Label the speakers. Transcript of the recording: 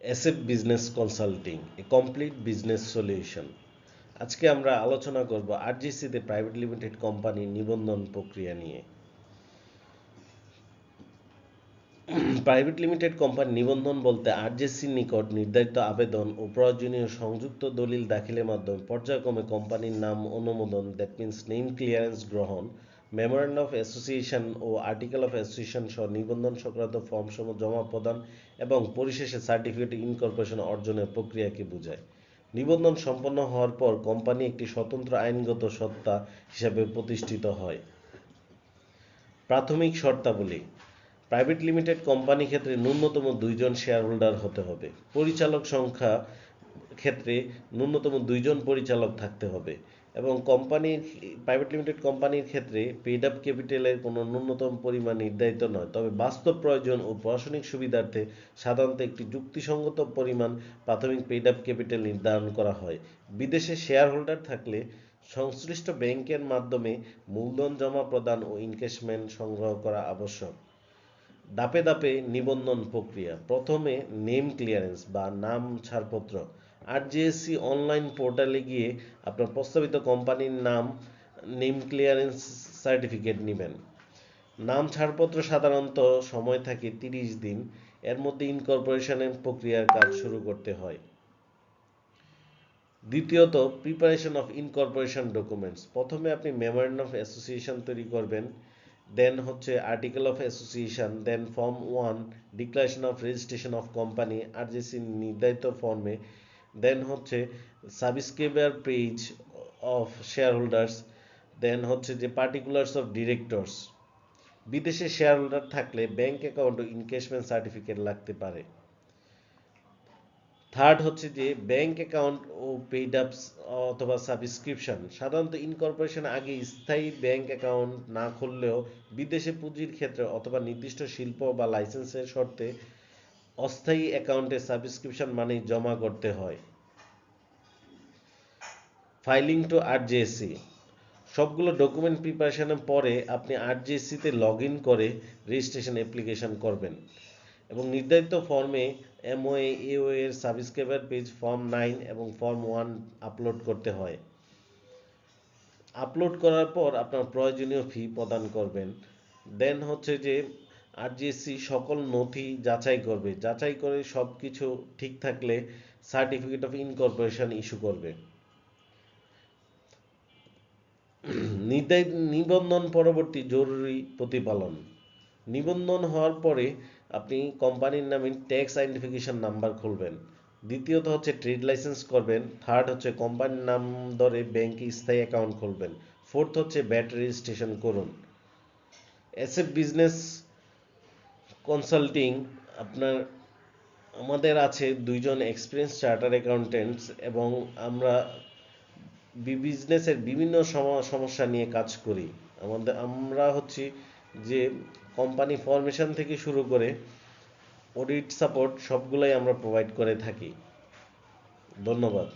Speaker 1: SF business consulting এ complete business solution. আজকে আমরা আলোচনা করব আরজিসিতে প্রাইভেট লিমিটেড কোম্পানির নিবন্ধন প্রক্রিয়া নিয়ে। প্রাইভেট লিমিটেড কোম্পানি নিবন্ধন বলতে আরজিসির নিকট নির্ধারিত আবেদন ও প্রয়োজনীয় সংযুক্ত দলিল দাখিলের মাধ্যমে পর্যায়ক্রমে কোম্পানির নাম অনুমোদন, দ্যাট মিন্স নেম ক্লিয়ারেন্স গ্রহণ, মেমোরেন্ডাম অফ অ্যাসোসিয়েশন ও আর্টিকেল অফ অ্যাসোসিয়েশন সহ নিবন্ধন সংক্রান্ত ফর্মসমূহ জমা প্রদান এবং পরিশেষে সার্টিফিকেট ইনকর্পোরেশন অর্জনের প্রক্রিয়াকে বোঝায়। নিবন্ধন সম্পন্ন হওয়ার পর কোম্পানি একটি স্বতন্ত্র আইনগত সত্তা হিসাবে প্রতিষ্ঠিত হয়। প্রাথমিক শর্তাবলী: প্রাইভেট লিমিটেড কোম্পানি ক্ষেত্রে ন্যূনতম 2 জন শেয়ার হোল্ডার হতে হবে। পরিচালক সংখ্যা ক্ষেত্রে ন্যূনতম 2 জন পরিচালক থাকতে হবে এবং প্রাইভেট লিমিটেড কোম্পানির ক্ষেত্রে পেইড আপ ক্যাপিটালের কোনো ন্যূনতম পরিমাণ নির্ধারিত নয়, তবে বাস্তব প্রয়োজন ও প্রশাসনিক সুবিধার্থে সাধারণত একটি যুক্তিসঙ্গত পরিমাণ প্রাথমিক পেইড আপ ক্যাপিটাল নির্ধারণ করা হয়। বিদেশে শেয়ার হোল্ডার থাকলে সংশ্লিষ্ট ব্যাংকের মাধ্যমে মূলধন জমা প্রদান ও ইনকেশমেন্ট সংগ্রহ করা আবশ্যক। ধাপে ধাপে নিবন্ধন প্রক্রিয়া: প্রথমে নেম ক্লিয়ারেন্স বা নাম ছাড়পত্র। আরজিএসসি অনলাইন পোর্টালে গিয়ে আপনার প্রস্তাবিত কোম্পানির নেম ক্লিয়ারেন্স সার্টিফিকেট নেবেন। নাম ছাড়পত্র সাধারণত সময় থাকে 30 দিন, এর মধ্যে ইনকর্পোরেশনের প্রক্রিয়ার কাজ শুরু করতে হয়। দ্বিতীয়ত, প্রিপারেশন অফ ইনকর্পোরেশন ডকুমেন্টস। প্রথমে আপনি মেমোরেন্ডাম অফ অ্যাসোসিয়েশন তৈরি করবেন, দেন হচ্ছে article of association, then form 1 declaration of registration of company RGC নির্ধারিত ফর্মে, দেন হচ্ছে subscriber page of shareholders, then হচ্ছে যে পার্টিকুলার্স অফ ডিরেক্টরস। বিদেশে শেয়ার হোল্ডার থাকলে ব্যাংক অ্যাকাউন্ট ও ইনকেশমেন্ট সার্টিফিকেট লাগতে পারে। থার্ড হচ্ছে যে ব্যাংক অ্যাকাউন্ট ও পেইড আপস অথবা সাবস্ক্রিপশন। সাধারণত ইনকর্পোরেশন আগে স্থায়ী ব্যাংক অ্যাকাউন্ট না খুললেও বিদেশে পুঁজির ক্ষেত্রে অথবা নির্দিষ্ট শিল্প বা লাইসেন্সের শর্তে অস্থায়ী অ্যাকাউন্টে সাবস্ক্রিপশন মানি জমা করতে হয়। ফাইলিং টু আরজিএসসি: সবগুলো ডকুমেন্ট প্রিপারেশনের পরে আপনি আরজিএসসিতে লগ ইন করে রেজিস্ট্রেশন অ্যাপ্লিকেশন করবেন এবং নির্ধারিত ফর্মে এমওএ এর সাবস্ক্রাইবার পেজ ফর্ম 9 এবং ফর্ম 1 আপলোড করতে হয়। আপলোড করার পর আপনার প্রয়োজনীয় ফি প্রদান করবেন। দেন হচ্ছে যে আরজিএসসি সকল নথি যাচাই করবে, যাচাই করে সব কিছু ঠিক থাকলে সার্টিফিকেট অফ ইনকর্পোরেশন ইস্যু করবে। নিবন্ধন পরবর্তী জরুরি প্রতিপালন: নিবন্ধন হওয়ার পরে আপনি কোম্পানির নামে ট্যাক্স আইডেন্টিফিকেশন নাম্বার খুলবেন। দ্বিতীয়ত হচ্ছে ট্রেড লাইসেন্স করবেন। থার্ড হচ্ছে কোম্পানির নাম ধরে ব্যাংকে স্থায়ী অ্যাকাউন্ট খুলবেন। ফোর্থ হচ্ছে ব্যাট রেজিস্ট্রেশন করুন। এসএফ বিজনেস কনসাল্টিং আমাদের আছে 2 জন এক্সপিরিয়েন্স চার্টার অ্যাকাউন্টেন্টস এবং আমরা বিজনেসের বিভিন্ন সমস্যা নিয়ে কাজ করি। আমরা হচ্ছি যে কোম্পানি ফরমেশন থেকে শুরু করে অডিট সাপোর্ট সবগুলাই আমরা প্রোভাইড করে থাকি। ধন্যবাদ।